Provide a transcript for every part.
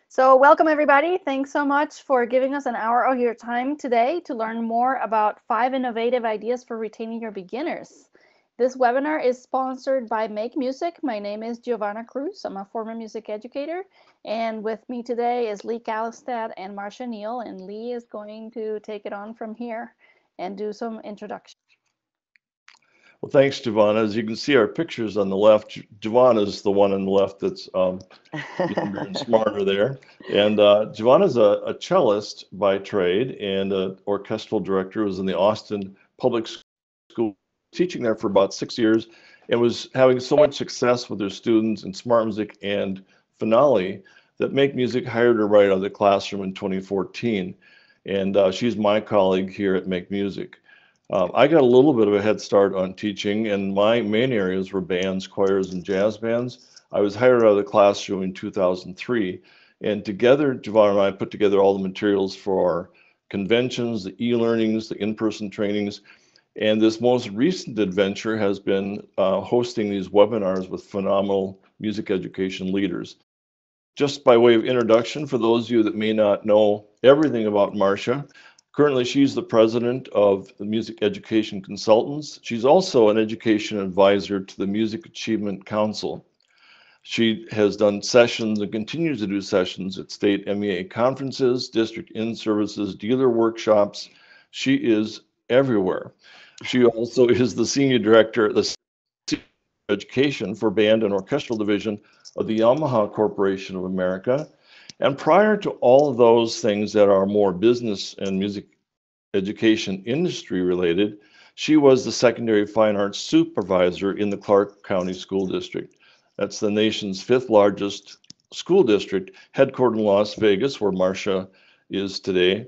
So welcome everybody. Thanks so much for giving us an hour of your time today to learn more about 5 innovative ideas for retaining your beginners. This webinar is sponsored by Make Music. My name is Giovanna Cruz. I'm a former music educator. And with me today is Lee Gallestad and Marcia Neel. And Lee is going to take it on from here and do some introduction. Well, thanks, Giovanna. As you can see, our pictures on the left, Giovanna's the one on the left that's younger and smarter there. And Giovanna's a cellist by trade and an orchestral director, was in the Austin Public School, teaching there for about 6 years, and was having so much success with her students in smart music and finale that Make Music hired her right out of the classroom in 2014. And she's my colleague here at Make Music. I got a little bit of a head start on teaching, and my main areas were bands, choirs, and jazz bands. I was hired out of the classroom in 2003, and together, Giovanna and I put together all the materials for our conventions, the e-learnings, the in-person trainings, and this most recent adventure has been hosting these webinars with phenomenal music education leaders. Just by way of introduction, for those of you that may not know everything about Marcia, currently she's the president of the Music Education Consultants. She's also an education advisor to the Music Achievement Council. She has done sessions and continues to do sessions at state MEA conferences, district in-services, dealer workshops. She is everywhere. She also is the senior director of the education for band and orchestral division of the Yamaha Corporation of America. And prior to all of those things that are more business and music education industry related, she was the secondary fine arts supervisor in the Clark County School District. That's the nation's 5th largest school district, headquartered in Las Vegas, where Marcia is today.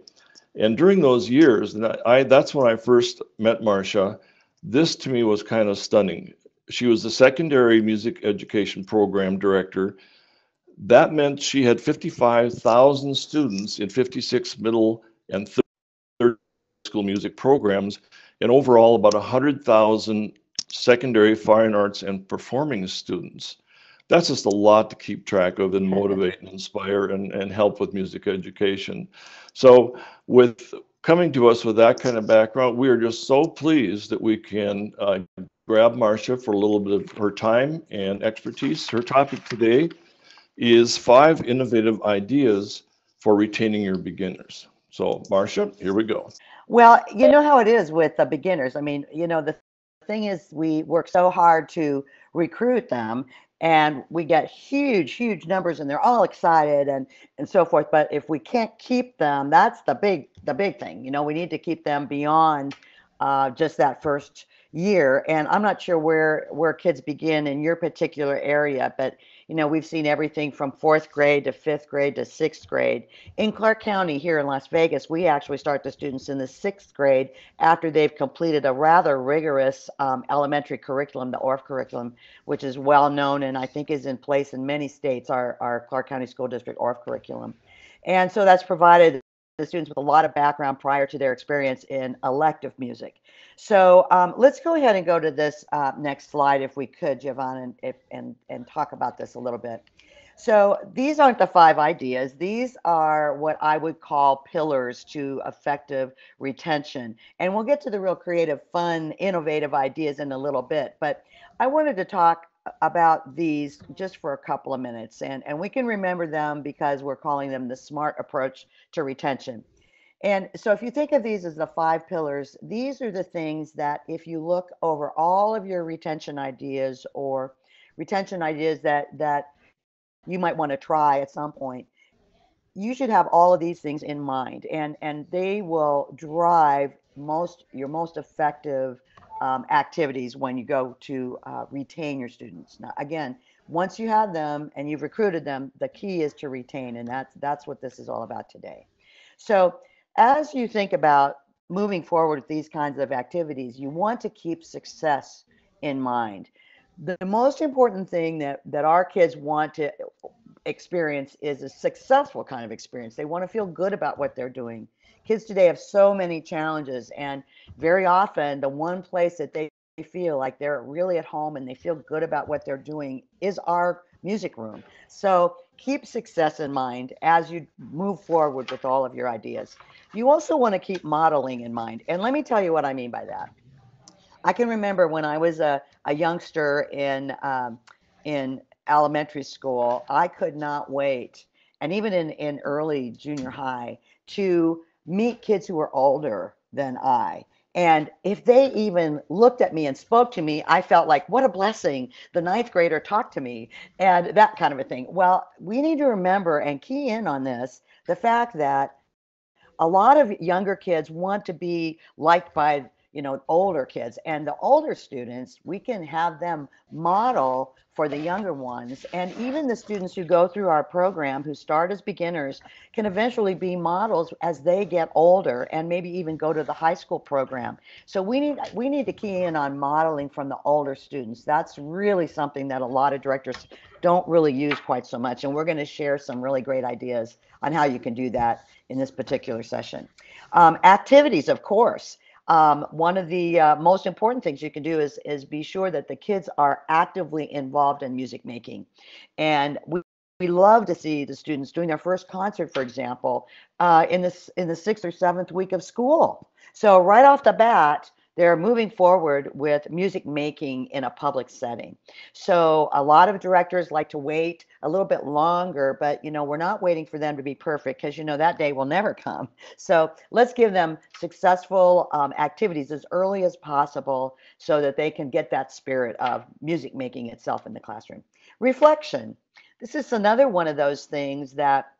And during those years, and that's when I first met Marcia, this to me was kind of stunning. She was the secondary music education program director. That meant she had 55,000 students in 56 middle and third school music programs, and overall about 100,000 secondary fine arts and performing students. That's just a lot to keep track of and motivate and inspire and help with music education. So with coming to us with that kind of background, we are just so pleased that we can grab Marcia for a little bit of her time and expertise. Her topic today is 5 innovative ideas for retaining your beginners. So Marcia, here we go. Well, you know how it is with the beginners. I mean, the thing is, we work so hard to recruit them, and we get huge, huge numbers, and they're all excited and so forth. But if we can't keep them, that's the big thing. We need to keep them beyond just that first year. And I'm not sure where kids begin in your particular area, but we've seen everything from 4th grade to 5th grade to 6th grade. In Clark County here in Las Vegas, we actually start the students in the 6th grade after they've completed a rather rigorous elementary curriculum, the ORF curriculum, which is well known and I think is in place in many states, our Clark County School District ORF curriculum. And so that's provided the students with a lot of background prior to their experience in elective music. So let's go ahead and go to this next slide, if we could, Giovanna, and talk about this a little bit. So these aren't the 5 ideas. These are what I would call pillars to effective retention. And we'll get to the real creative, fun, innovative ideas in a little bit. But I wanted to talk about these just for a couple of minutes. And we can remember them because we're calling them the SMART approach to retention. And so if you think of these as the 5 pillars, these are the things that if you look over all of your retention ideas or retention ideas that you might want to try at some point, you should have all of these things in mind, and they will drive your most effective activities when you go to retain your students. Now, again, once you have them and you've recruited them, the key is to retain, and that's what this is all about today. So as you think about moving forward with these kinds of activities, you want to keep success in mind. The most important thing that our kids want to experience is a successful kind of experience. They want to feel good about what they're doing. Kids today have so many challenges, and very often the one place that they feel like they're really at home and they feel good about what they're doing is our music room. So keep success in mind as you move forward with all of your ideas. You also want to keep modeling in mind. And let me tell you what I mean by that. I can remember when I was a youngster in elementary school, I could not wait, and even in early junior high, to meet kids who were older than I. And if they even looked at me and spoke to me, I felt like, what a blessing. The ninth grader talked to me and that kind of a thing. Well, we need to remember and key in on this, the fact that a lot of younger kids want to be liked by older kids, and the older students, we can have them model for the younger ones, and even the students who go through our program who start as beginners can eventually be models as they get older and maybe even go to the high school program. So we need to key in on modeling from the older students. That's really something that a lot of directors don't really use quite so much, and we're going to share some really great ideas on how you can do that in this particular session. Activities, of course. One of the most important things you can do is be sure that the kids are actively involved in music making. And we love to see the students doing their first concert, for example, in the 6th or 7th week of school. So right off the bat, they're moving forward with music making in a public setting. So a lot of directors like to wait a little bit longer, but we're not waiting for them to be perfect, because that day will never come. So let's give them successful activities as early as possible so that they can get that spirit of music making itself in the classroom. Reflection. This is another one of those things that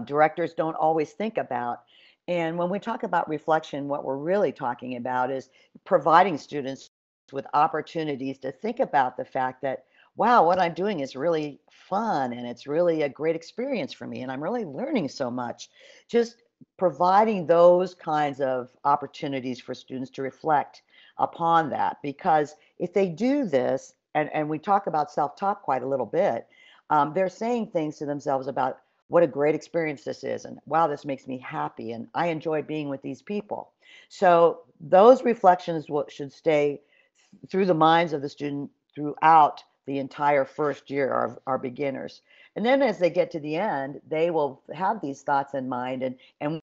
directors don't always think about. And when we talk about reflection, what we're really talking about is providing students with opportunities to think about the fact that, wow, what I'm doing is really fun and it's really a great experience for me and I'm really learning so much. Just providing those kinds of opportunities for students to reflect upon that. Because if they do this, and we talk about self-talk quite a little bit, they're saying things to themselves about what a great experience this is, and wow, this makes me happy, and I enjoy being with these people. So those reflections should stay through the minds of the student throughout the entire first year of our beginners. And then as they get to the end, they will have these thoughts in mind, and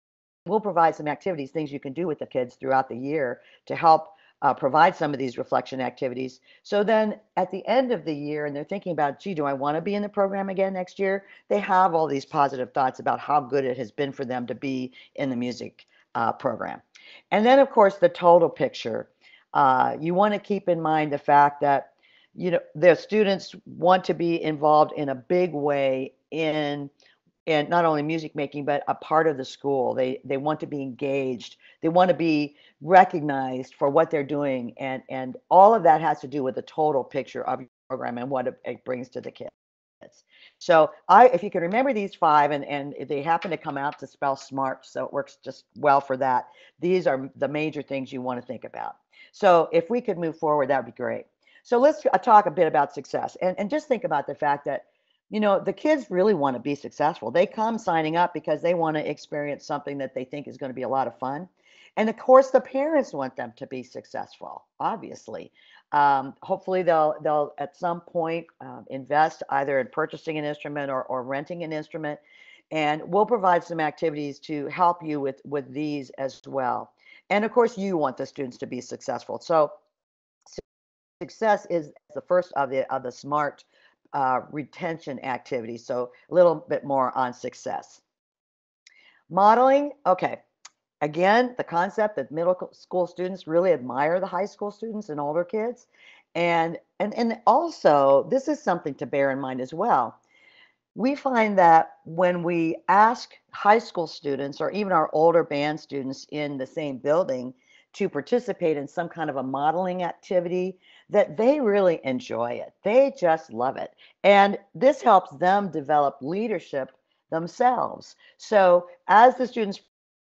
we'll provide some activities, things you can do with the kids throughout the year to help provide some of these reflection activities. So then at the end of the year, and they're thinking about, gee, do I want to be in the program again next year? They have all these positive thoughts about how good it has been for them to be in the music program. And then, of course, the total picture. You want to keep in mind the fact that the students want to be involved in a big way in and not only music making, but a part of the school. They want to be engaged. They want to be recognized for what they're doing, and all of that has to do with the total picture of your program and what it brings to the kids. So if you can remember these five, and they happen to come out to spell SMART, so it works just well for that. These are the major things you want to think about. So if we could move forward, that would be great. So let's talk a bit about success, and just think about the fact that the kids really want to be successful. They come signing up because they want to experience something that they think is going to be a lot of fun. And of course, the parents want them to be successful, obviously. Hopefully, they'll at some point invest either in purchasing an instrument or renting an instrument. And we'll provide some activities to help you with these as well. And of course, you want the students to be successful. So success is the first of the SMART retention activities. So a little bit more on success. Modeling, okay. Again, the concept that middle school students really admire the high school students and older kids. And also, this is something to bear in mind as well. We find that when we ask high school students or even our older band students in the same building to participate in some kind of a modeling activity, that they really enjoy it. They just love it. And this helps them develop leadership themselves. So as the students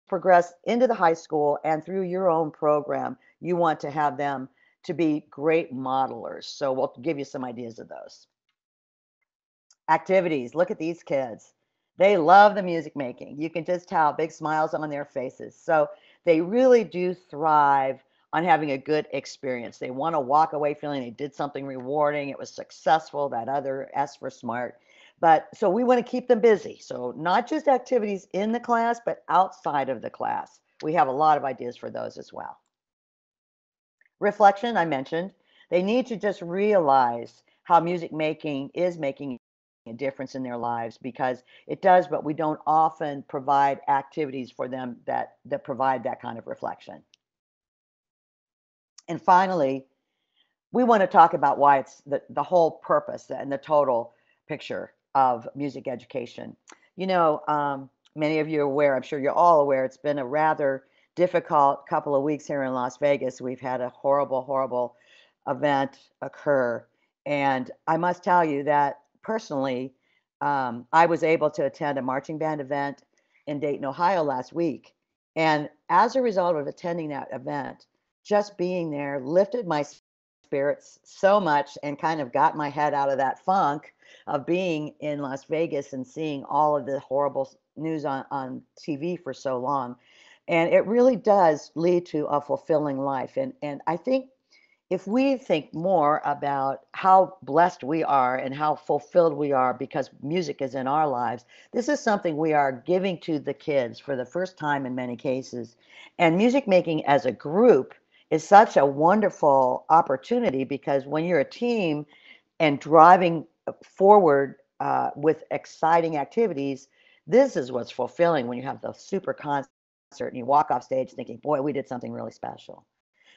progress into the high school and through your own program, you want to have them to be great modelers. So we'll give you some ideas of those. Activities. Look at these kids. They love the music making. You can just tell big smiles on their faces. So they really do thrive on having a good experience. They want to walk away feeling they did something rewarding, it was successful, that other S for smart. But so we want to keep them busy. So not just activities in the class, but outside of the class. We have a lot of ideas for those as well. Reflection, I mentioned. They need to just realize how music making is making a difference in their lives, because it does, but we don't often provide activities for them that provide that kind of reflection. And finally, we want to talk about why it's the whole purpose and the total picture of music education. You know, many of you are aware, I'm sure you're all aware, it's been a rather difficult couple of weeks here in Las Vegas. We've had a horrible event occur. And I must tell you that personally, I was able to attend a marching band event in Dayton, Ohio last week. And as a result of attending that event, just being there lifted my spirits so much and kind of got my head out of that funk of being in Las Vegas and seeing all of the horrible news on TV for so long. And it really does lead to a fulfilling life. And I think if we think more about how blessed we are and how fulfilled we are because music is in our lives, this is something we are giving to the kids for the first time in many cases. And music making as a group is such a wonderful opportunity, because when you're a team and driving forward with exciting activities, this is what's fulfilling, when you have the super concert and you walk off stage thinking, boy, we did something really special.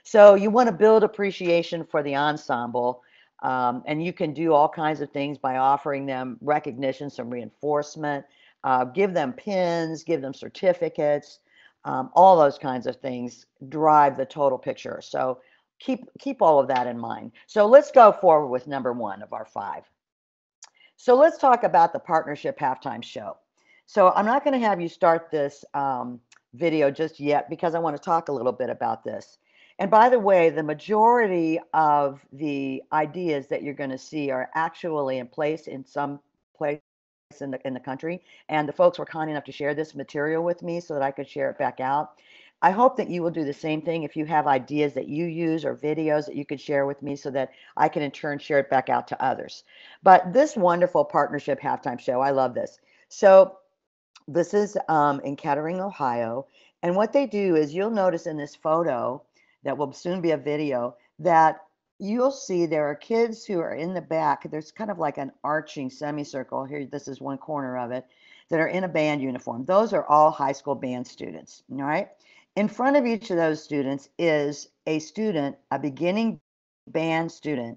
So you want to build appreciation for the ensemble, and you can do all kinds of things by offering them recognition, some reinforcement, give them pins, give them certificates, all those kinds of things drive the total picture. So keep all of that in mind. So let's go forward with number 1 of our 5. So let's talk about the partnership halftime show. So I'm not going to have you start this video just yet, because I want to talk a little bit about this. And by the way, the majority of the ideas that you're going to see are actually in place in some place in the country. And the folks were kind enough to share this material with me so that I could share it back out. I hope that you will do the same thing if you have ideas that you use or videos that you could share with me, so that I can in turn share it back out to others. But this wonderful partnership halftime show, I love this. So this is in Kettering, Ohio. And what they do is, you'll notice in this photo that will soon be a video, that you'll see there are kids who are in the back. There's kind of like an arching semicircle here. This is one corner of it, that are in a band uniform. Those are all high school band students. All right. In front of each of those students is a student, a beginning band student,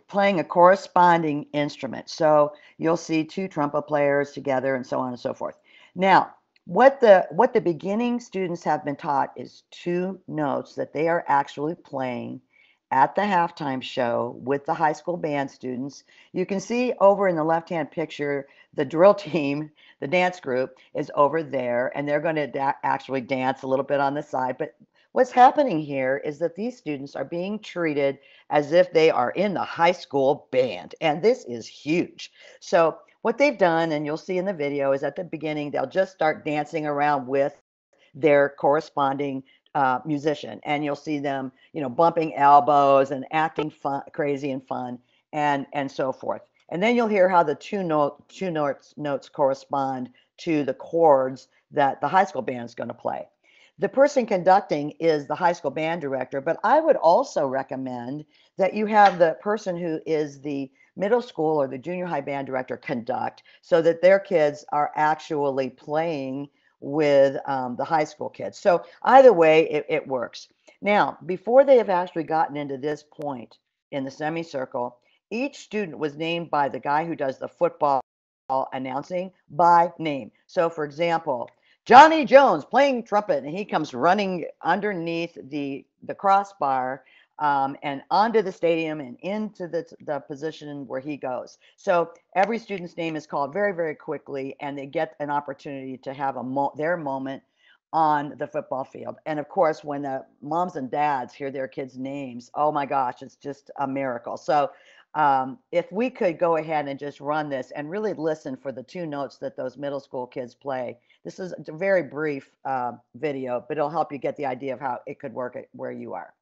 playing a corresponding instrument. So you'll see 2 trumpet players together and so on and so forth. Now, what the beginning students have been taught is 2 notes that they are actually playing at the halftime show with the high school band students. You can see over in the left-hand picture, the drill team, the dance group, is over there, and they're going to actually dance a little bit on the side. But what's happening here is that these students are being treated as if they are in the high school band, and this is huge. So what they've done, and you'll see in the video, is at the beginning, they'll just start dancing around with their corresponding musician, and you'll see them, bumping elbows and acting fun, crazy and fun, and so forth. And then you'll hear how the two notes correspond to the chords that the high school band is going to play. The person conducting is the high school band director, but I would also recommend that you have the person who is the middle school or the junior high band director conduct, so that their kids are actually playing with the high school kids. So either way, it works. Now, before they have actually gotten into this point in the semicircle, each student was named by the guy who does the football announcing by name. So for example, Johnny Jones playing trumpet, and he comes running underneath the crossbar and onto the stadium and into the position where he goes. So every student's name is called very, very quickly, and they get an opportunity to have their moment on the football field. And of course, when the moms and dads hear their kids' names, oh my gosh, it's just a miracle. So If we could go ahead and just run this and really listen for the two notes that those middle school kids play. This is a very brief video, but it'll help you get the idea of how it could work at where you are.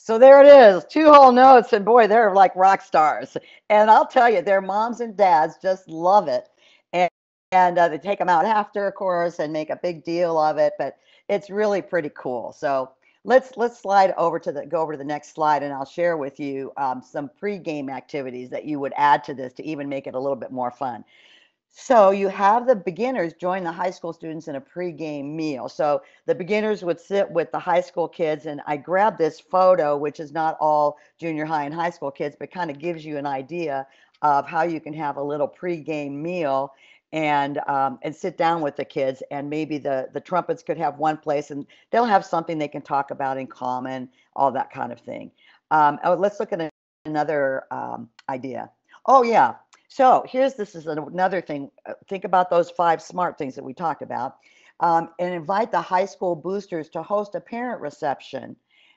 So there it is, two whole notes, and boy, they're like rock stars. And I'll tell you, their moms and dads just love it. And, and they take them out after, of course, and make a big deal of it. But it's really pretty cool. So let's slide over to go over to the next slide, and I'll share with you some pre-game activities that you would add to this to even make it a little bit more fun. So you have the beginners join the high school students in a pregame meal. So the beginners would sit with the high school kids, and I grabbed this photo, which is not all junior high and high school kids, but kind of gives you an idea of how you can have a little pregame meal and sit down with the kids, and maybe the trumpets could have one place, and they'll have something they can talk about in common, all that kind of thing. Let's look at another idea. Oh yeah. So this is another thing. Think about those 5 smart things that we talked about, and invite the high school boosters to host a parent reception.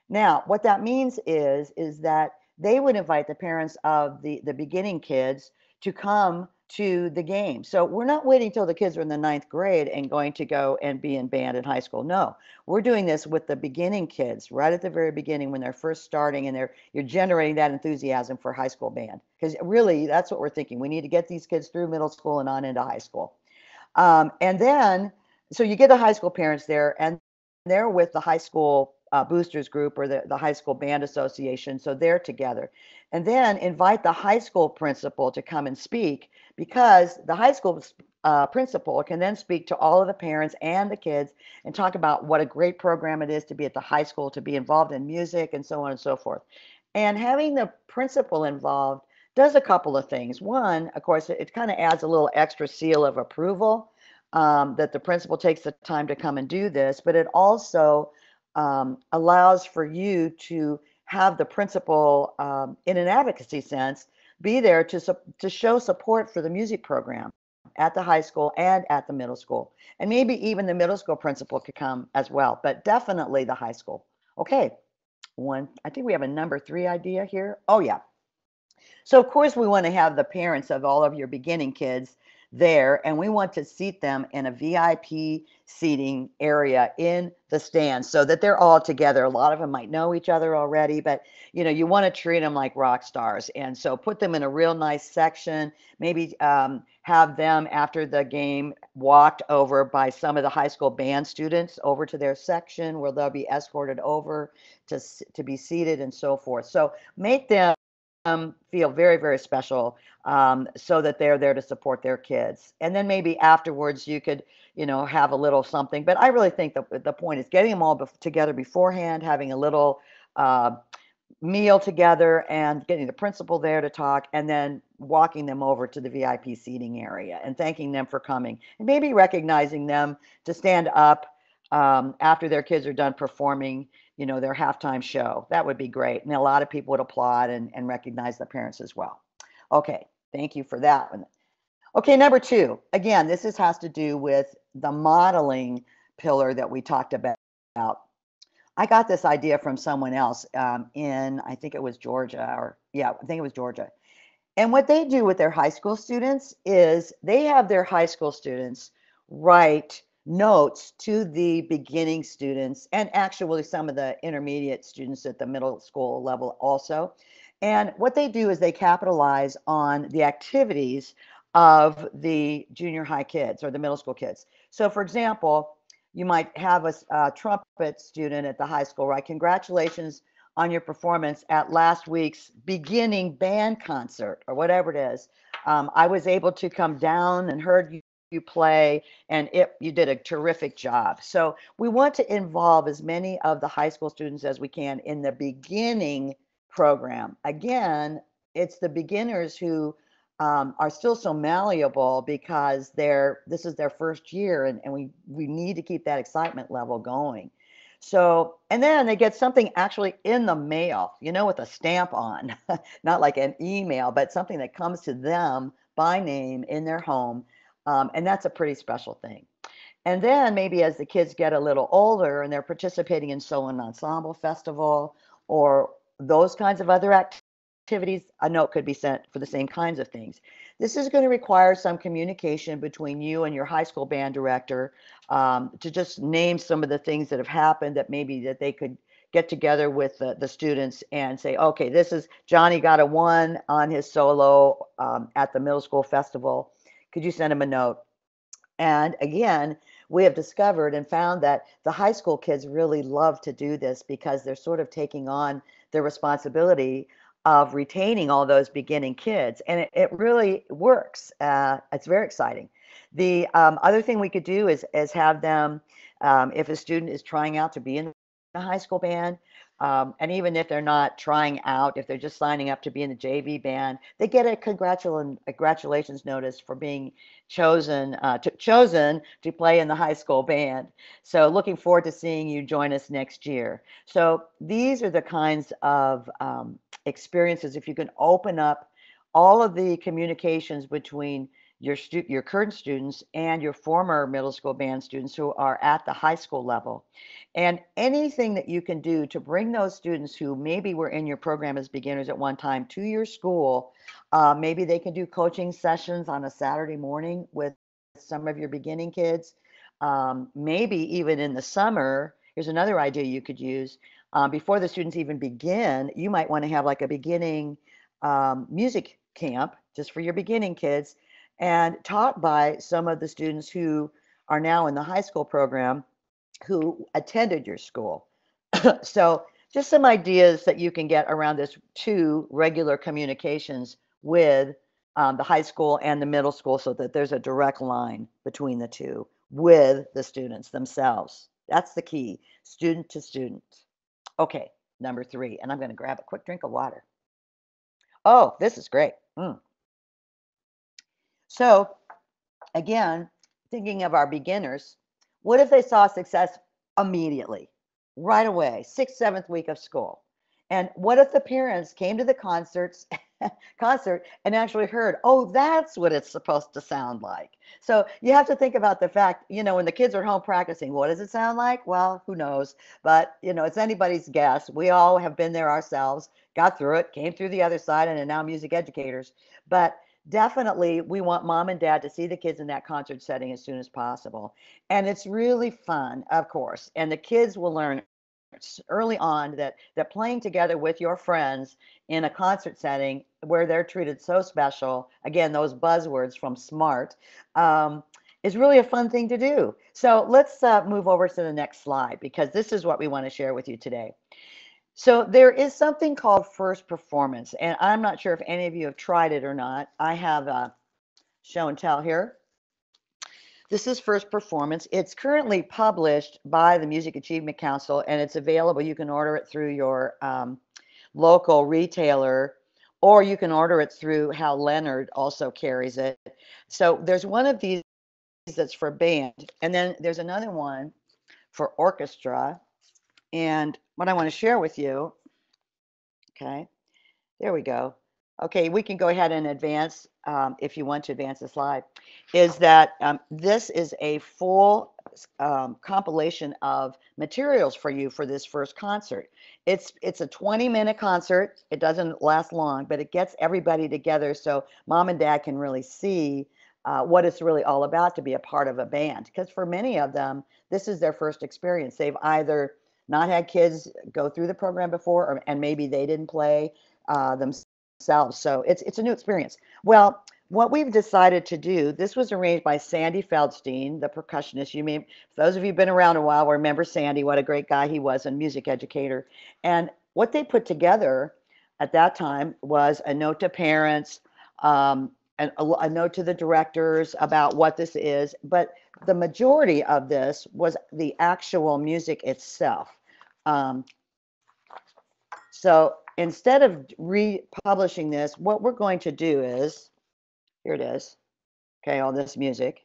Now, what that means is that they would invite the parents of the beginning kids to come to the game. So we're not waiting till the kids are in the 9th grade and going to go and be in band in high school. No, we're doing this with the beginning kids right at the very beginning when they're first starting, and you're generating that enthusiasm for high school band. Because really, that's what we're thinking. We need to get these kids through middle school and on into high school. And then, so you get the high school parents there, and they're with the high school boosters group or the high school band association. So they're together. And then invite the high school principal to come and speak, because the high school principal can then speak to all of the parents and the kids and talk about what a great program it is to be at the high school, to be involved in music and so on and so forth. And having the principal involved does a couple of things. One, of course, it kind of adds a little extra seal of approval that the principal takes the time to come and do this, but it also allows for you to have the principal, in an advocacy sense, be there to show support for the music program at the high school and at the middle school. And maybe even the middle school principal could come as well, but definitely the high school. Okay, I think we have a number 3 idea here. Oh yeah. So of course we want to have the parents of all of your beginning kids there, and we want to seat them in a VIP seating area in the stands so that they're all together. A lot of them might know each other already, but you want to treat them like rock stars. And so put them in a real nice section, maybe have them after the game walked over by some of the high school band students over to their section where they'll be escorted over to be seated and so forth. So make them feel very, very special, so that they're there to support their kids. And then maybe afterwards you could, have a little something. But I really think the point is getting them all together beforehand, having a little meal together, and getting the principal there to talk, and then walking them over to the VIP seating area and thanking them for coming, and maybe recognizing them to stand up after their kids are done performing their halftime show. That would be great. And a lot of people would applaud and recognize the parents as well. Okay, thank you for that one. Okay, number 2. Again, this has to do with the modeling pillar that we talked about. I got this idea from someone else I think it was Georgia, I think it was Georgia. And what they do with their high school students is they have their high school students write notes to the beginning students, and actually some of the intermediate students at the middle school level also. And what they do is they capitalize on the activities of the junior high kids or the middle school kids. So for example, you might have a trumpet student at the high school, right? Congratulations on your performance at last week's beginning band concert, or whatever it is. I was able to come down and heard you play, and you did a terrific job. So we want to involve as many of the high school students as we can in the beginning program. Again, it's the beginners who are still so malleable because this is their first year, and we need to keep that excitement level going. So, and then they get something actually in the mail, with a stamp on, not like an email, but something that comes to them by name in their home. And that's a pretty special thing. And then maybe as the kids get a little older and they're participating in solo and ensemble festival or those kinds of other activities, a note could be sent for the same kinds of things. This is going to require some communication between you and your high school band director, to just name some of the things that have happened that maybe that they could get together with the students and say, okay, this is Johnny got a 1 on his solo at the middle school festival. Could you send him a note? And again, we have discovered and found that the high school kids really love to do this because they're sort of taking on the responsibility of retaining all those beginning kids. And it really works. It's very exciting. The other thing we could do is have them, if a student is trying out to be in the high school band, and even if they're not trying out, if they're just signing up to be in the JV band, they get a congratulations notice for being chosen to play in the high school band. So looking forward to seeing you join us next year. So these are the kinds of experiences. If you can open up all of the communications between your current students and your former middle school band students who are at the high school level, and anything that you can do to bring those students who maybe were in your program as beginners at one time to your school. Maybe they can do coaching sessions on a Saturday morning with some of your beginning kids. Maybe even in the summer, here's another idea you could use. Before the students even begin, you might want to have like a beginning music camp just for your beginning kids, and taught by some of the students who are now in the high school program who attended your school. So just some ideas that you can get around this 2 regular communications with the high school and the middle school, so that there's a direct line between the 2 with the students themselves. That's the key, student to student. Okay, number 3, and I'm going to grab a quick drink of water. Oh, this is great. So again, thinking of our beginners, what if they saw success immediately, right away, 6th, 7th week of school? And what if the parents came to the concert and actually heard, oh, that's what it's supposed to sound like? So you have to think about the fact, when the kids are home practicing, what does it sound like? Well, who knows? But, it's anybody's guess. We all have been there ourselves, got through it, came through the other side, and are now music educators. But definitely, we want mom and dad to see the kids in that concert setting as soon as possible. And it's really fun, of course. And the kids will learn early on that playing together with your friends in a concert setting where they're treated so special, again, those buzzwords from SMART, is really a fun thing to do. So let's move over to the next slide, because this is what we want to share with you today. So there is something called first performance, and I'm not sure if any of you have tried it or not. I have show and tell here. This is first performance. It's currently published by the Music Achievement Council, and it's available. You can order it through your local retailer, or you can order it through Hal Leonard, also carries it. So there's one of these that's for band, and then there's another one for orchestra. And what I want to share with you, okay, there we go. Okay, we can go ahead and advance, if you want to advance the slide, is that this is a full compilation of materials for you for this first concert. It's a 20-minute concert. It doesn't last long, but it gets everybody together so mom and dad can really see what it's really all about to be a part of a band. Because for many of them, this is their first experience. They've either not had kids go through the program before, and maybe they didn't play themselves. So it's a new experience. Well, what we've decided to do, this was arranged by Sandy Feldstein, the percussionist. You may, for those of you who've been around a while, remember Sandy, what a great guy he was, and music educator. And what they put together at that time was a note to parents, and a note to the directors about what this is. But the majority of this was the actual music itself. So instead of republishing this, what we're going to do is, here it is, okay, all this music.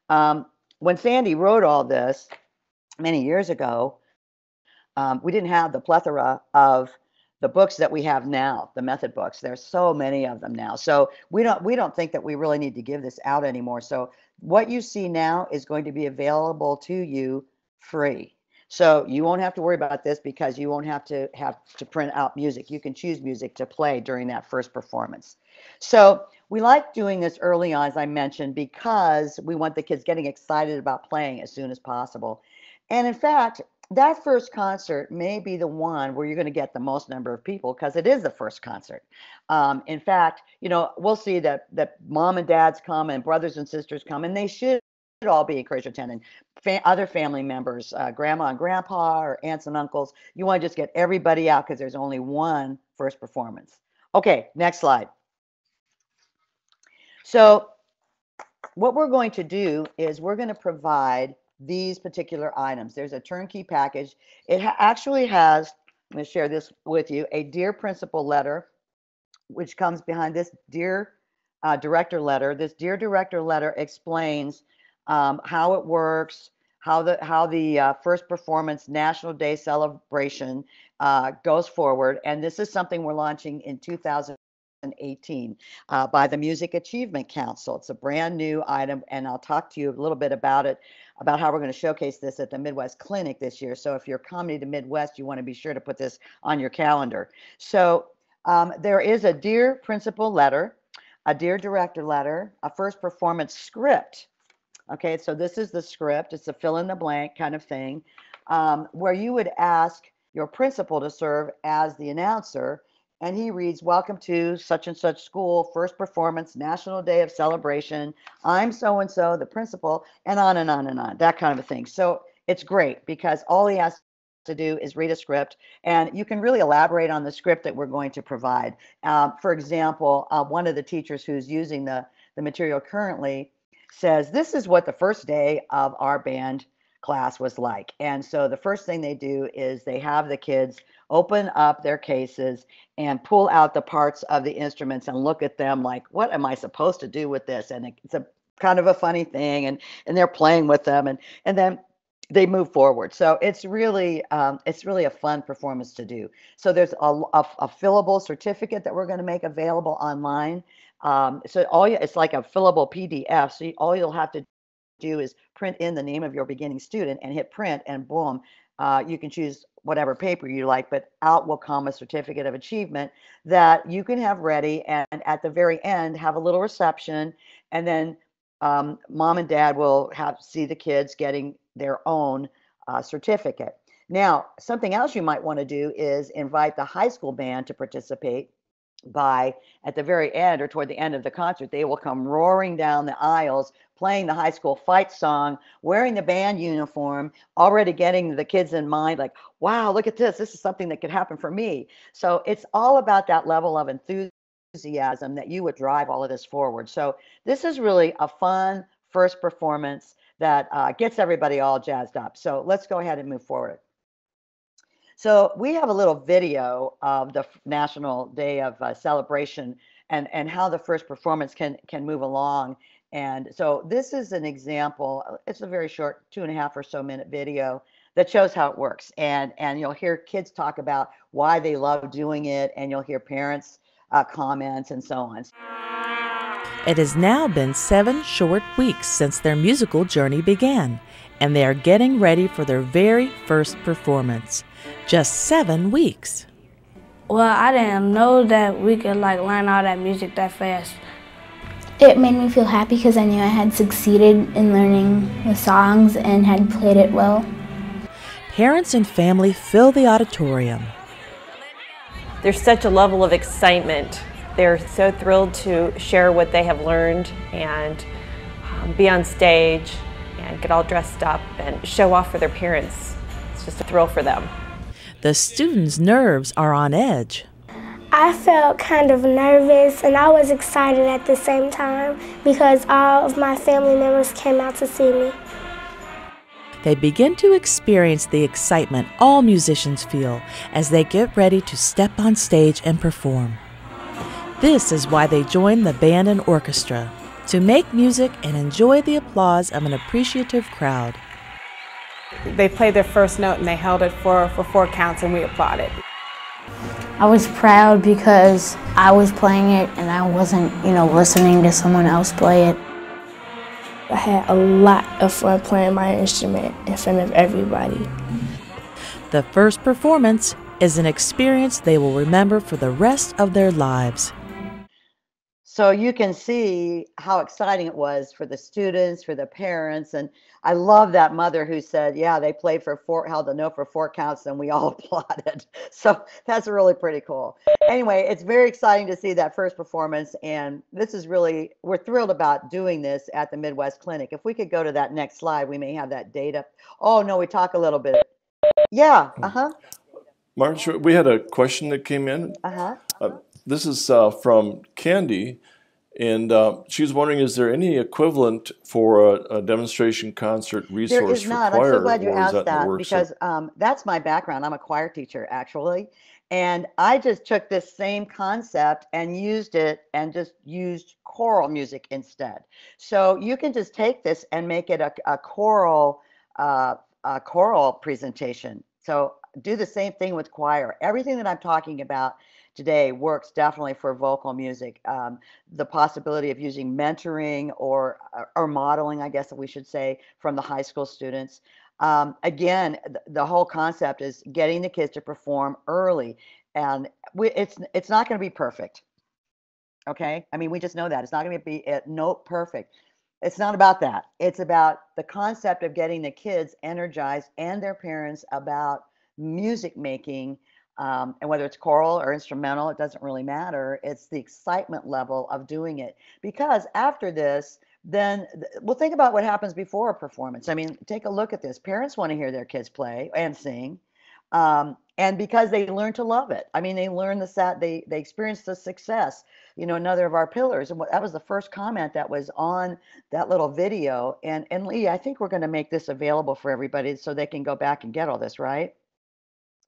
When Sandy wrote all this many years ago, we didn't have the plethora of the books that we have now, the method books. There's so many of them now. So we don't think that we really need to give this out anymore. So what you see now is going to be available to you free. So you won't have to worry about this because you won't have to print out music. You can choose music to play during that first performance. So we like doing this early on, as I mentioned, because we want the kids getting excited about playing as soon as possible. And in fact, that first concert may be the one where you're going to get the most number of people because it is the first concert. In fact, you know, we'll see that mom and dads come and brothers and sisters come, and they should all be encouraged to attend, and other family members, grandma and grandpa, or aunts and uncles. You want to just get everybody out because there's only one first performance. Okay, next slide. So what we're going to do is we're going to provide these particular items. There's a turnkey package. It actually has, I'm going to share this with you, a Dear Principal letter, which comes behind this Dear Director letter. This Dear Director letter explains how it works, how the first performance National Day celebration goes forward. And this is something we're launching in 2018 by the Music Achievement Council. It's a brand new item, and I'll talk to you a little bit about it, about how we're going to showcase this at the Midwest Clinic this year. So if you're coming to Midwest, you want to be sure to put this on your calendar. So there is a Dear Principal letter, a Dear Director letter, a first performance script. Okay, so this is the script. It's a fill in the blank kind of thing, where you would ask your principal to serve as the announcer. And he reads, welcome to such and such school, first performance, National Day of Celebration. I'm so-and-so, the principal, and on and on and on, that kind of a thing. So it's great because all he has to do is read a script, and you can really elaborate on the script that we're going to provide. For example, one of the teachers who's using the material currently says, this is what the first day of our band class was like. And so the first thing they do is they have the kids open up their cases and pull out the parts of the instruments and look at them like, what am I supposed to do with this? And it's a kind of a funny thing, and they're playing with them, and then they move forward. So it's really a fun performance to do. So there's a fillable certificate that we're going to make available online. So it's like a fillable PDF. So all you'll have to do is print in the name of your beginning student and hit print, and boom, you can choose whatever paper you like, but out will come a certificate of achievement that you can have ready, and at the very end have a little reception, and then mom and dad will see the kids getting their own certificate. Now, something else you might want to do is invite the high school band to participate. By at the very end or toward the end of the concert, they will come roaring down the aisles, playing the high school fight song, wearing the band uniform, already getting the kids in mind, like, wow, look at this. This is something that could happen for me. So it's all about that level of enthusiasm that you would drive all of this forward. So this is really a fun first performance that gets everybody all jazzed up. So let's go ahead and move forward. So we have a little video of the National Day of Celebration and how the first performance can move along. And so this is an example. It's a very short 2.5 or so minute video that shows how it works. And you'll hear kids talk about why they love doing it, and you'll hear parents' comments and so on. It has now been 7 short weeks since their musical journey began, and they are getting ready for their very first performance. Just 7 weeks. Well, I didn't know that we could learn all that music that fast. It made me feel happy because I knew I had succeeded in learning the songs and had played it well. Parents and family fill the auditorium. There's such a level of excitement. They're so thrilled to share what they have learned and be on stage and get all dressed up and show off for their parents. It's just a thrill for them. The students' nerves are on edge. I felt kind of nervous, and I was excited at the same time because all of my family members came out to see me. they begin to experience the excitement all musicians feel as they get ready to step on stage and perform. This is why they join the band and orchestra, to make music and enjoy the applause of an appreciative crowd. They played their first note and they held it for 4 counts and we applauded. I was proud because I was playing it and I wasn't, listening to someone else play it. I had a lot of fun playing my instrument in front of everybody. The first performance is an experience they will remember for the rest of their lives. So you can see how exciting it was for the students, for the parents, and I love that mother who said, yeah, they played held the note for 4 counts and we all applauded. So that's really pretty cool. Anyway, it's very exciting to see that first performance, and this is really, we're thrilled about doing this at the Midwest Clinic. If we could go to that next slide, we may have that data. Oh no, we talk a little bit. Yeah, Marcia, we had a question that came in. This is from Candy, and she was wondering, is there any equivalent for a demonstration concert resource there is for not. choir? I'm so glad you asked that because that's my background. I'm a choir teacher, actually. And I just took this same concept and used it and just used choral music instead. So you can just take this and make it a choral presentation. So do the same thing with choir. Everything that I'm talking about today works definitely for vocal music. The possibility of using mentoring or modeling, I guess that we should say, from the high school students. Again, the whole concept is getting the kids to perform early, and it's not going to be perfect. Okay, I mean, we just know that it's not going to be note perfect. It's not about that. It's about the concept of getting the kids energized and their parents about music making. And whether it's choral or instrumental, it doesn't really matter. It's the excitement level of doing it. Because after this, then, well, think about what happens before a performance. I mean, take a look at this. Parents want to hear their kids play and sing. And because they learn to love it. I mean, they learn they experience the success. Another of our pillars, and that was the first comment that was on that little video. And Lee, I think we're going to make this available for everybody so they can go back and get all this, right?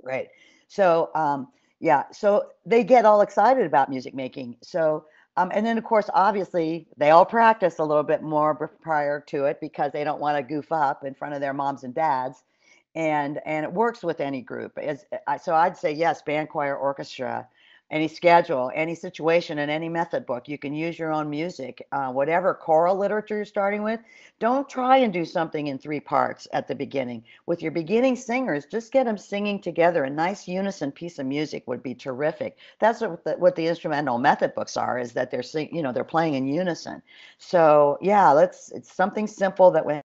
Right. So, yeah, so they get all excited about music making. So, and then of course, obviously they all practice a little bit more prior to it because they don't want to goof up in front of their moms and dads. And it works with any group. So I'd say, yes, band, choir, orchestra, any schedule, any situation, and any method book. You can use your own music, whatever choral literature you're starting with. Don't try and do something in 3 parts at the beginning. With your beginning singers, just get them singing together. A nice unison piece of music would be terrific. That's what the instrumental method books are, is that they're playing in unison. So yeah, it's something simple that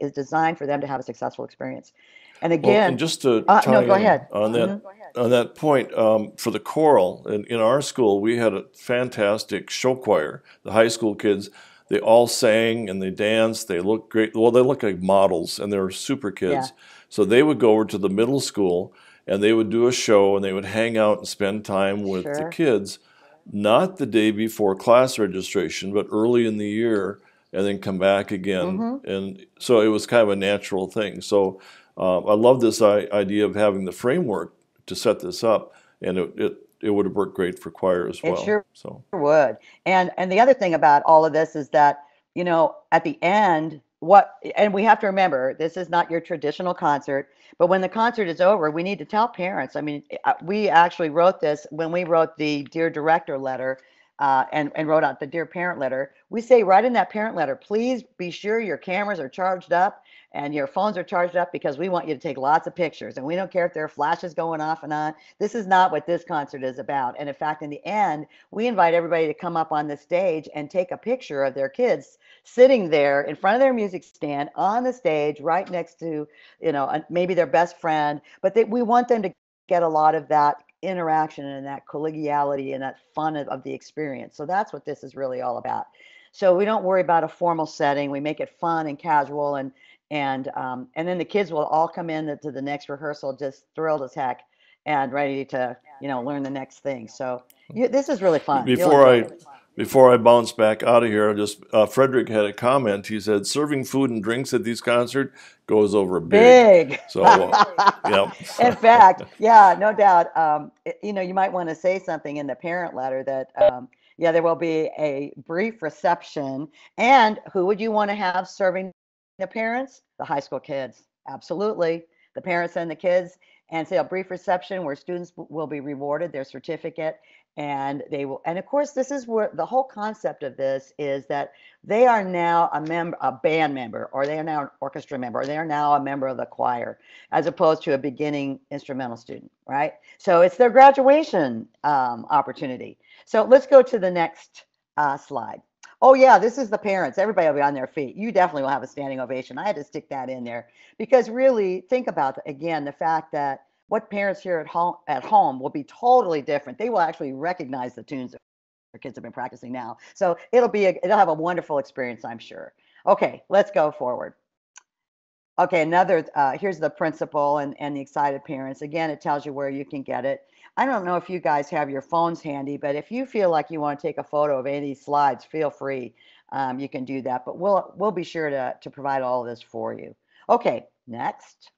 is designed for them to have a successful experience. And again, well, and just to tie no, go ahead. On that, on that point, for the choral, in our school, we had a fantastic show choir. The high school kids, they all sang and they danced. They looked great. Well, they looked like models, and they were super kids. Yeah. So they would go over to the middle school, and they would do a show, and they would hang out and spend time with the kids, not the day before class registration, but early in the year, and then come back again. And so it was kind of a natural thing. So I love this idea of having the framework to set this up, and it would have worked great for choir as well. It sure would. And the other thing about all of this is that, at the end, and we have to remember, this is not your traditional concert, but when the concert is over, we need to tell parents. I mean, we actually wrote this when we wrote the Dear Director letter, and wrote out the Dear Parent letter. We say right in that parent letter, please be sure your cameras are charged up and your phones are charged up, because we want you to take lots of pictures, and we don't care if there are flashes going off and on. This is not what this concert is about. And in fact, in the end, we invite everybody to come up on the stage and take a picture of their kids sitting there in front of their music stand on the stage right next to, maybe their best friend. But we want them to get a lot of that interaction and that collegiality and that fun of the experience. So that's what this is really all about. So we don't worry about a formal setting. We make it fun and casual, and then the kids will all come in to the next rehearsal just thrilled as heck and ready to learn the next thing. So this is really fun. Before I bounce back out of here, just Frederick had a comment. He said, "Serving food and drinks at these concerts goes over big." Big. So, yeah. In fact, yeah, no doubt. You know, you might want to say something in the parent letter that, yeah, there will be a brief reception. And who would you want to have serving the parents? The high school kids. Absolutely. The parents and the kids. And say a brief reception where students will be rewarded their certificate. And they will, and of course, this is where the whole concept of this is that they are now a band member, or they are now an orchestra member, or they are now a member of the choir, as opposed to a beginning instrumental student, right? So it's their graduation opportunity. So let's go to the next slide. Oh yeah, this is the parents. Everybody will be on their feet. You definitely will have a standing ovation. I had to stick that in there because really think about, again, the fact that what parents hear at home will be totally different. They will actually recognize the tunes that their kids have been practicing now. So it'll have a wonderful experience, I'm sure. Okay, let's go forward. Okay, here's the principal and the excited parents. Again, it tells you where you can get it. I don't know if you guys have your phones handy, but if you feel like you want to take a photo of any of these slides, feel free. You can do that, but we'll be sure to provide all of this for you. Okay, next.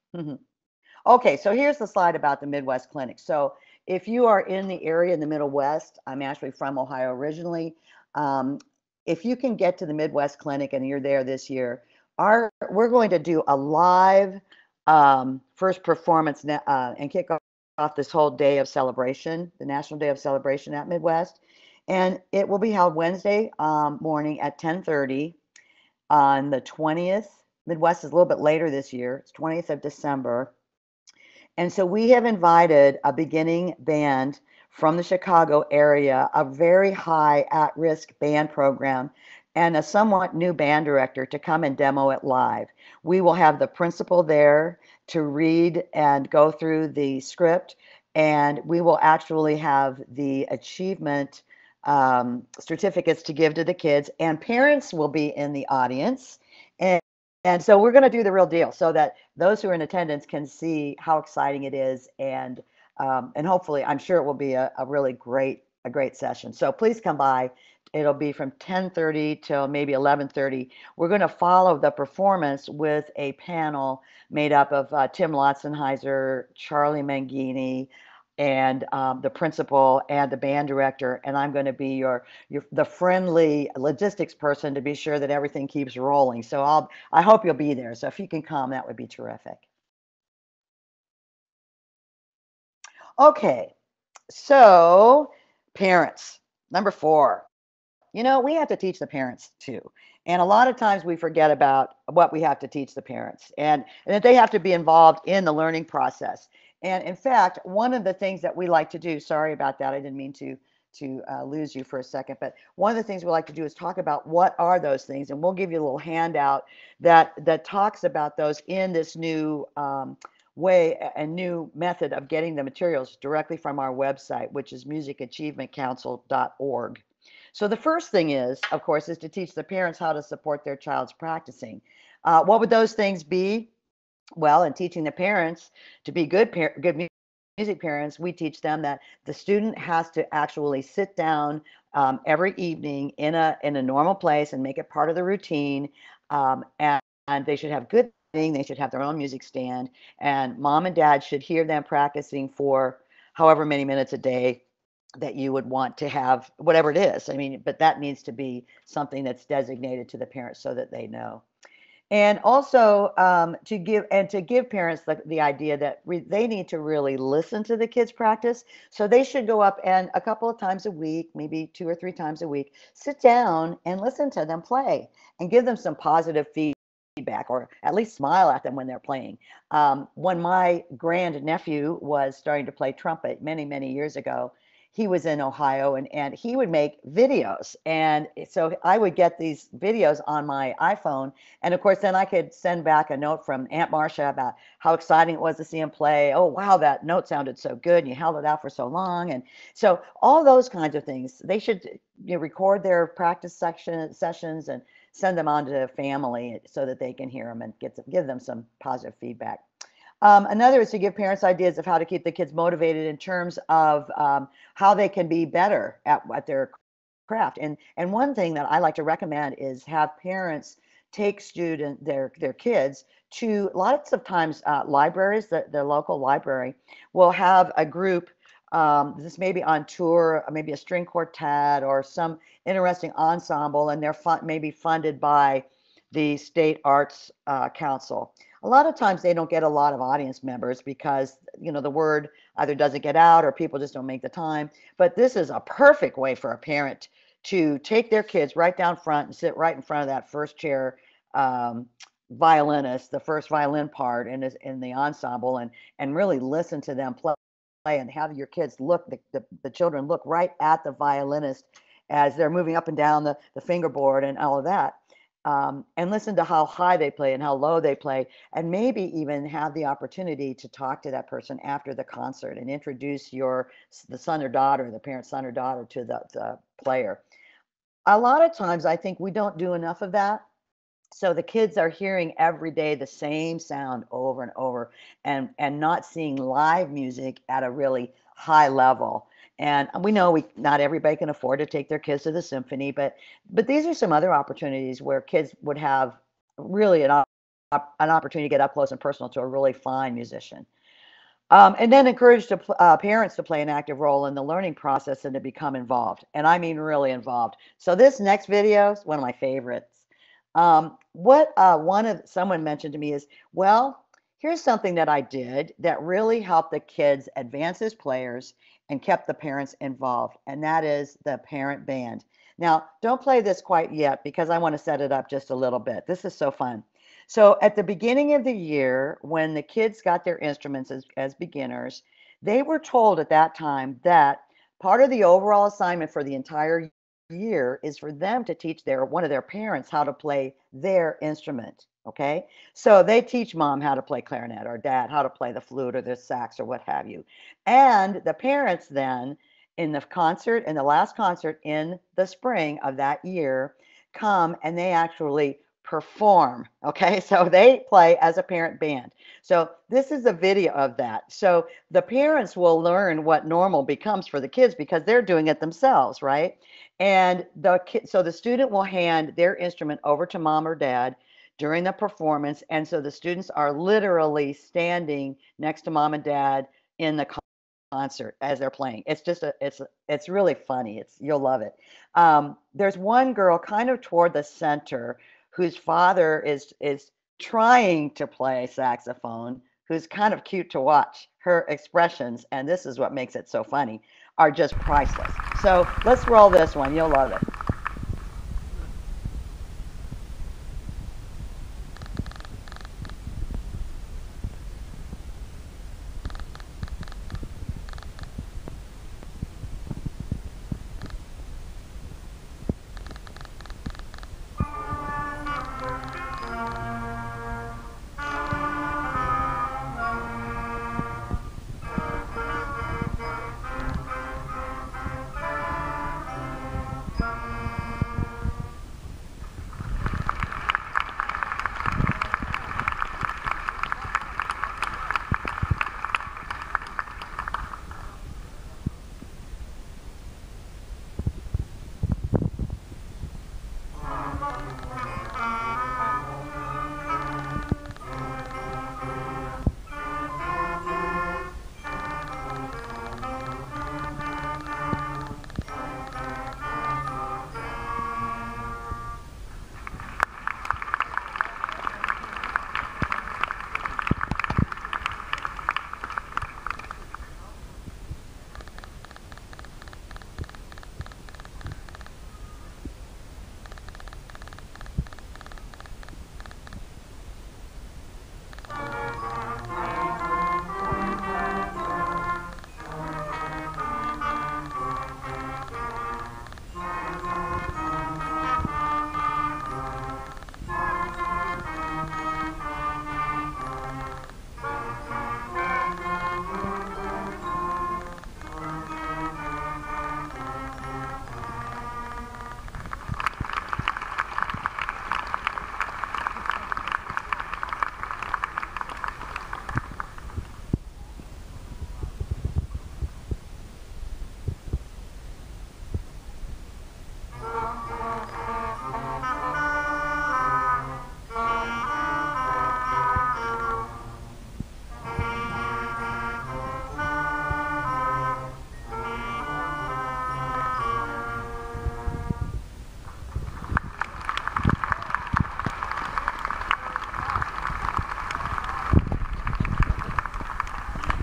Okay, so here's the slide about the Midwest Clinic. So if you are in the area in the Middle West, I'm actually from Ohio originally. If you can get to the Midwest Clinic and you're there this year, we're going to do a live first performance and kick off this whole day of celebration, the National Day of Celebration at Midwest. And it will be held Wednesday morning at 10:30 on the 20th. Midwest is a little bit later this year. It's 20th of December. And so we have invited a beginning band from the Chicago area, a very high at-risk band program, and a somewhat new band director to come and demo it live. We will have the principal there to read and go through the script, and we will actually have the achievement certificates to give to the kids, and parents will be in the audience. And so we're going to do the real deal so that those who are in attendance can see how exciting it is, and hopefully, I'm sure it will be a really great session. So please come by. It'll be from 10:30 till maybe 11:30. We're going to follow the performance with a panel made up of Tim Lotzenheiser, Charlie Mangini, and the principal and the band director, and I'm going to be the friendly logistics person to be sure that everything keeps rolling. So I hope you'll be there. So if you can come, that would be terrific. Okay, so parents, number 4. You know, we have to teach the parents too. And a lot of times we forget about what we have to teach the parents and that they have to be involved in the learning process. And in fact, one of the things that we like to do, sorry about that, I didn't mean to lose you for a second, but one of the things we like to do is talk about what are those things. And we'll give you a little handout that talks about those in this new way, a new method of getting the materials directly from our website, which is musicachievementcouncil.org. So the first thing is, of course, is to teach the parents how to support their child's practicing. What would those things be? Well, in teaching the parents to be good music parents, we teach them that the student has to actually sit down every evening in a normal place and make it part of the routine, and they should have good lighting, they should have their own music stand, and mom and dad should hear them practicing for however many minutes a day that you would want to have, whatever it is. I mean, but that needs to be something that's designated to the parents so that they know. And also to give parents the idea that they need to really listen to the kids practice. So they should go up and a couple of times a week, maybe 2 or 3 times a week, sit down and listen to them play and give them some positive feedback, or at least smile at them when they're playing. When my grandnephew was starting to play trumpet many, many years ago, he was in Ohio, and he would make videos. And so I would get these videos on my iPhone. And of course, then I could send back a note from Aunt Marcia about how exciting it was to see him play. Oh, wow, that note sounded so good. And you held it out for so long. And so all those kinds of things, they should record their practice sessions and send them on to the family so that they can hear them and give them some positive feedback. Another is to give parents ideas of how to keep the kids motivated in terms of how they can be better at their craft. And one thing that I like to recommend is have parents take their kids to lots of times libraries. The local library will have a group. This may be on tour, maybe a string quartet or some interesting ensemble, and they're maybe funded by the State Arts Council. A lot of times they don't get a lot of audience members because, you know, the word either doesn't get out or people just don't make the time. But this is a perfect way for a parent to take their kids right down front and sit right in front of that first chair violinist, the first violin part in the ensemble, and really listen to them play and have your kids look, the children look right at the violinist as they're moving up and down the fingerboard and all of that. And listen to how high they play and how low they play, and maybe even have the opportunity to talk to that person after the concert and introduce the son or daughter, the parent's son or daughter, to the player. A lot of times I think we don't do enough of that. So the kids are hearing every day the same sound over and over, and not seeing live music at a really high level. And we know not everybody can afford to take their kids to the symphony, but these are some other opportunities where kids would have really an opportunity to get up close and personal to a really fine musician. And then encourage parents to play an active role in the learning process and to become involved. And I mean really involved. So this next video is one of my favorites. Someone mentioned to me is, well, here's something that I did that really helped the kids advance as players and kept the parents involved, and that is the parent band. Now, don't play this quite yet because I want to set it up just a little bit. This is so fun. So at the beginning of the year, when the kids got their instruments as beginners, they were told at that time that part of the overall assignment for the entire year is for them to teach one of their parents how to play their instrument. Okay, so they teach mom how to play clarinet, or dad how to play the flute or the sax or what have you. And the parents then, in the last concert in the spring of that year, come and they actually perform. Okay, so they play as a parent band. So this is a video of that. So the parents will learn what normal becomes for the kids because they're doing it themselves, right? And so the student will hand their instrument over to mom or dad during the performance, and so the students are literally standing next to mom and dad in the concert as they're playing. It's just it's really funny. You'll love it. There's one girl kind of toward the center whose father is trying to play saxophone, who's kind of cute to watch. Her expressions, and this is what makes it so funny, are just priceless. So let's roll this one. You'll love it.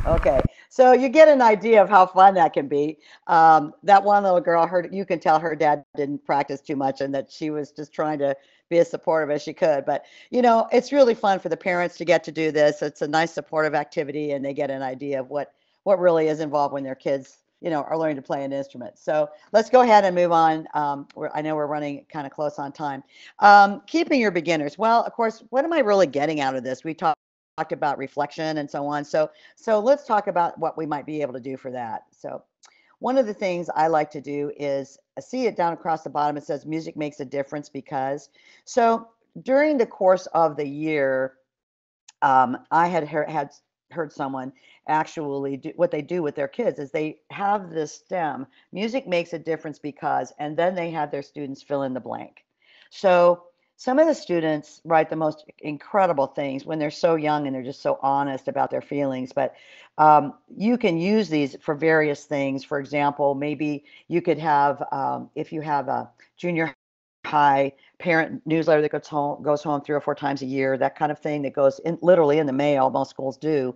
Okay, so you get an idea of how fun that can be. That one little girl, you can tell her dad didn't practice too much and that she was just trying to be as supportive as she could. But, you know, it's really fun for the parents to get to do this. It's a nice supportive activity, and they get an idea of what really is involved when their kids, you know, are learning to play an instrument. So let's go ahead and move on. I know we're running kind of close on time. Keeping your beginners. Well, of course, what am I really getting out of this? We talked about reflection and so on. So let's talk about what we might be able to do for that. So one of the things I like to do is see it down across the bottom. It says music makes a difference because. So during the course of the year, I had heard someone actually do what they do with their kids is they have this stem, music makes a difference because, and then they have their students fill in the blank. So some of the students write the most incredible things when they're so young and they're just so honest about their feelings. But you can use these for various things. For example, maybe you could have, if you have a junior high parent newsletter that goes home 3 or 4 times a year, that kind of thing that goes literally in the mail, most schools do.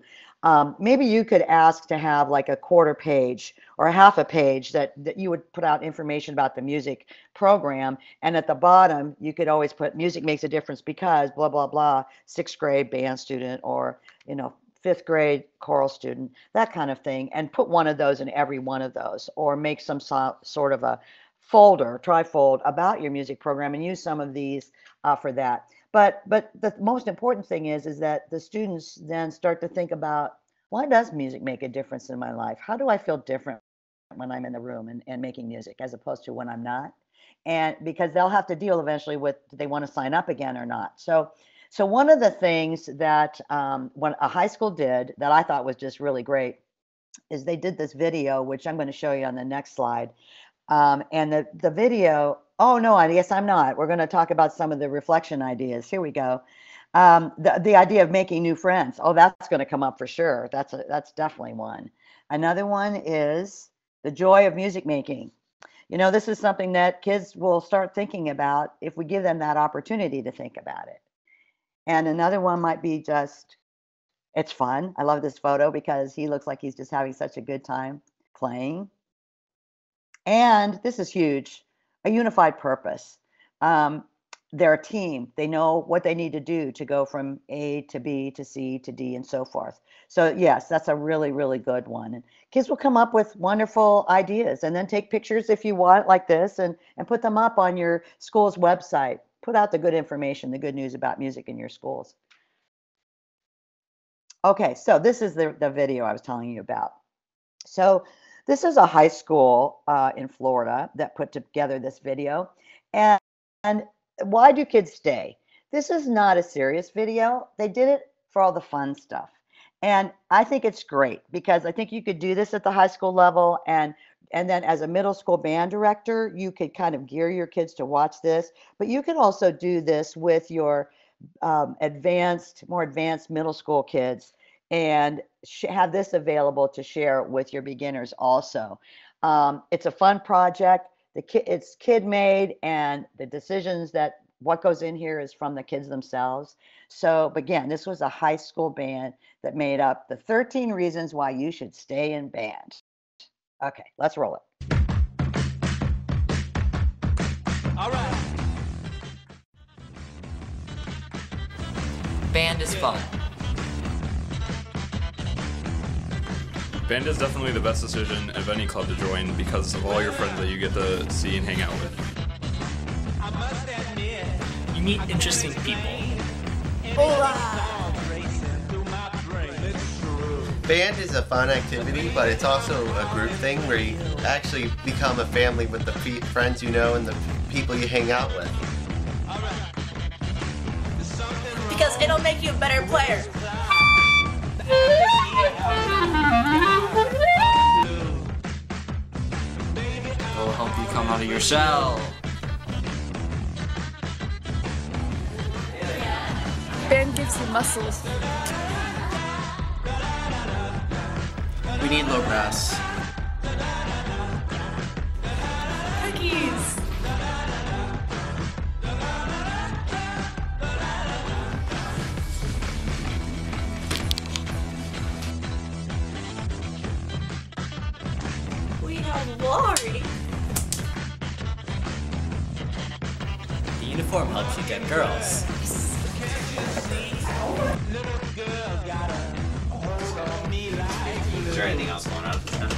Maybe you could ask to have like a quarter page or a half a page that you would put out information about the music program. And at the bottom, you could always put music makes a difference because blah, blah, blah, 6th grade band student or, you know, 5th grade choral student, that kind of thing. And put one of those in every one of those, or make some sort of a folder, trifold about your music program and use some of these for that. But the most important thing is that the students then start to think about, why does music make a difference in my life? How do I feel different when I'm in the room and making music as opposed to when I'm not? And because they'll have to deal eventually with, do they want to sign up again or not? So one of the things that when a high school did that I thought was just really great is they did this video, which I'm going to show you on the next slide. And the video, oh no, I guess I'm not. We're going to talk about some of the reflection ideas. Here we go. The idea of making new friends. Oh, that's going to come up for sure. That's definitely one. Another one is the joy of music making. You know, this is something that kids will start thinking about if we give them that opportunity to think about it. And another one might be just, it's fun. I love this photo because he looks like he's just having such a good time playing. And this is huge, a unified purpose. They're a team. They know what they need to do to go from A to B to C to D and so forth. So yes, that's a really, really good one. And kids will come up with wonderful ideas and then take pictures if you want like this and put them up on your school's website. Put out the good information, the good news about music in your schools. Okay, so this is the video I was telling you about. So this is a high school in Florida that put together this video. And why do kids stay? This is not a serious video. They did it for all the fun stuff. And I think it's great because I think you could do this at the high school level. And then as a middle school band director, you could kind of gear your kids to watch this. But you could also do this with your more advanced middle school kids and have this available to share with your beginners also. It's a fun project. It's kid made, and the decisions that what goes in here is from the kids themselves. So again, this was a high school band that made up the 13 reasons why you should stay in band. Okay, let's roll it. All right. Band is fun. Band is definitely the best decision of any club to join because of all your friends that you get to see and hang out with. You meet interesting people. Band is a fun activity, but it's also a group thing where you actually become a family with the friends you know and the people you hang out with. Because it'll make you a better player. It'll help you come out of your shell. Band gives you muscles. We need low grass. Cookies. uniform helps you get girls. Is there anything else going on at the time?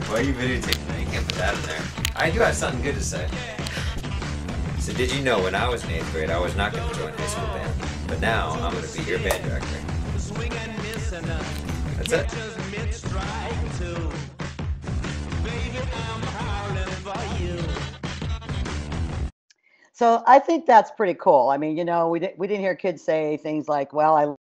Why are you videotaping? You can't put that in there. I do have something good to say. So did you know when I was in 8th grade, I was not going to join high school band. But now, I'm going to be your band director. That's it. So I think that's pretty cool. I mean, you know, we didn't hear kids say things like, well, I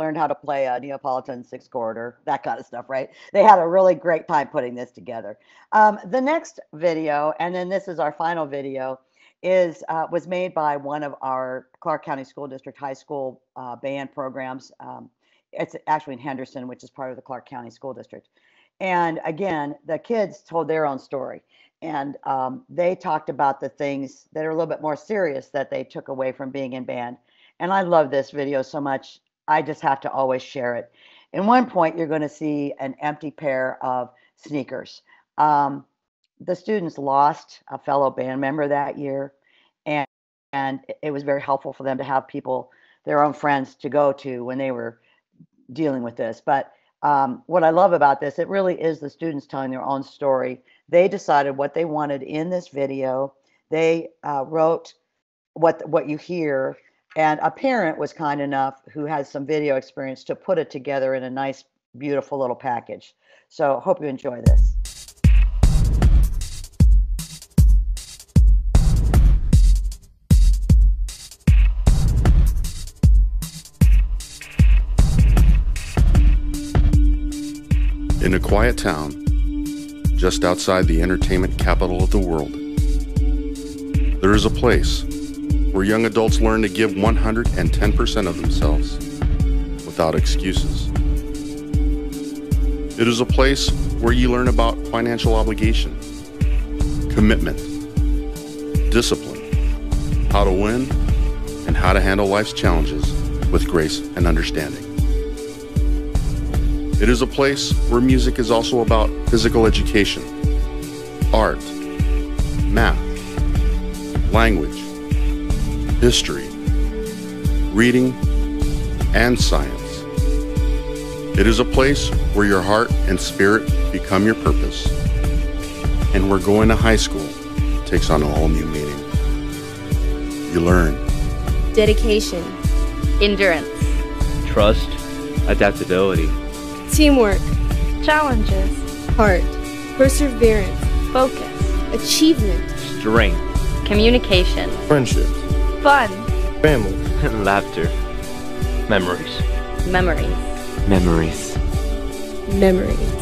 learned how to play a Neapolitan 6-chord or that kind of stuff, right? They had a really great time putting this together. The next video, and then this is our final video, was made by one of our Clark County School District high school band programs. It's actually in Henderson, which is part of the Clark County School District. And again, the kids told their own story. And they talked about the things that are a little bit more serious that they took away from being in band. And I love this video so much, I just have to always share it. In one point, you're going to see an empty pair of sneakers. The students lost a fellow band member that year, and it was very helpful for them to have people, their own friends, to go to when they were dealing with this. But what I love about this, it really is the students telling their own story. They decided what they wanted in this video. They wrote what you hear, and a parent was kind enough, who has some video experience, to put it together in a nice, beautiful little package. So hope you enjoy this. In a quiet town, just outside the entertainment capital of the world, there is a place where young adults learn to give 110% of themselves without excuses. It is a place where you learn about financial obligation, commitment, discipline, how to win, and how to handle life's challenges with grace and understanding. It is a place where music is also about physical education, art, math, language, history, reading, and science. It is a place where your heart and spirit become your purpose, and where going to high school takes on a whole new meaning. You learn dedication, endurance, trust, adaptability, teamwork, challenges, heart, perseverance, focus, achievement, strength, communication, friendships, fun, family, laughter, memories, memories, memories, memories.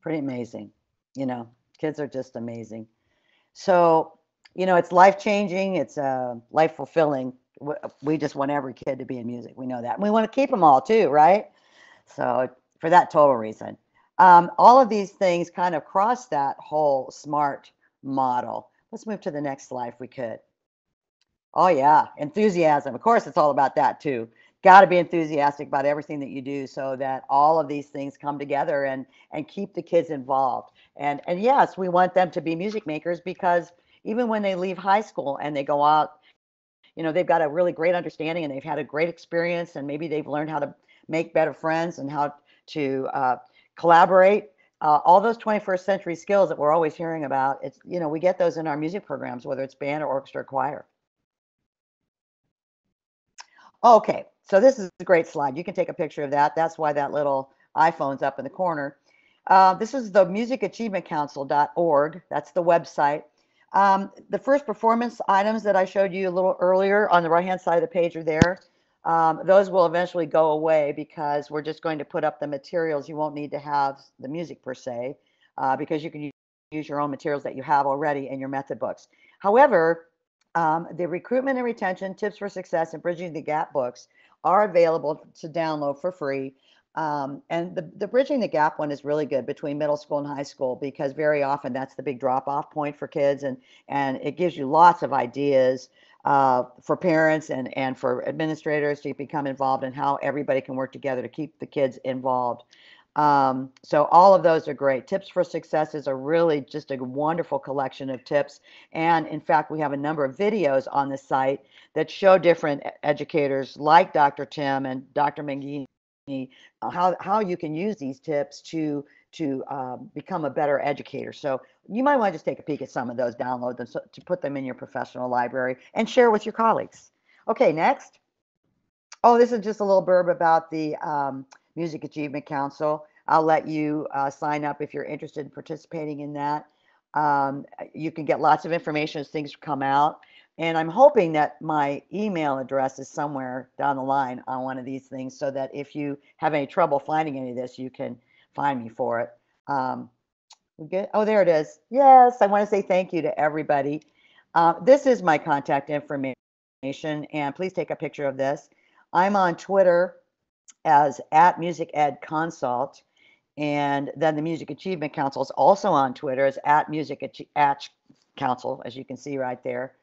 Pretty amazing. You know, kids are just amazing. So, you know, it's life-changing. It's life-fulfilling. We just want every kid to be in music. We know that. And we want to keep them all too, right? So for that total reason. All of these things kind of cross that whole SMART model. Let's move to the next slide if we could. Oh yeah, enthusiasm. Of course, it's all about that too. got to be enthusiastic about everything that you do so that all of these things come together and keep the kids involved. And yes, we want them to be music makers, because even when they leave high school and they go out, they've got a really great understanding and they've had a great experience, and maybe they've learned how to make better friends and how to collaborate. All those 21st century skills that we're always hearing about, it's, we get those in our music programs, whether it's band or orchestra or choir. Okay, so this is a great slide. You can take a picture of that. That's why that little iPhone's up in the corner. This is the musicachievementcouncil.org. That's the website. The first performance items that I showed you a little earlier on the right-hand side of the page are there. Those will eventually go away because we're just going to put up the materials. You won't need to have the music per se, because you can use your own materials that you have already in your method books. However, the recruitment and retention tips for success and bridging the gap books are available to download for free. And the bridging the gap one is really good between middle school and high school, because very often that's the big drop-off point for kids, and it gives you lots of ideas for parents and for administrators to become involved in how everybody can work together to keep the kids involved. So all of those are great. Tips for Success is a really just a wonderful collection of tips. And in fact, we have a number of videos on the site that show different educators like Dr. Tim and Dr. McGee, how you can use these tips to become a better educator. So you might want to just take a peek at some of those, download them to put them in your professional library and share with your colleagues. Okay, next. Oh, this is just a little blurb about the Music Achievement Council. I'll let you sign up if you're interested in participating in that. You can get lots of information as things come out. And I'm hoping that my email address is somewhere down the line on one of these things, so that if you have any trouble finding any of this, you can find me for it. We good? Oh, there it is. Yes, I want to say thank you to everybody. This is my contact information, and please take a picture of this. I'm on Twitter as @MusicEdConsult, and then the Music Achievement Council is also on Twitter as @MusicCouncil, as you can see right there.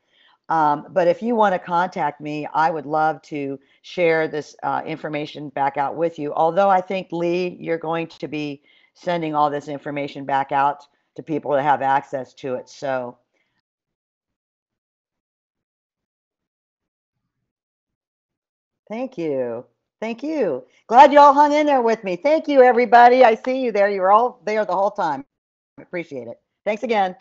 But if you want to contact me, I would love to share this information back out with you. Although I think, Lee, you're going to be sending all this information back out to people that have access to it. So thank you. Thank you. Glad you all hung in there with me. Thank you, everybody. I see you there. You were all there the whole time. Appreciate it. Thanks again.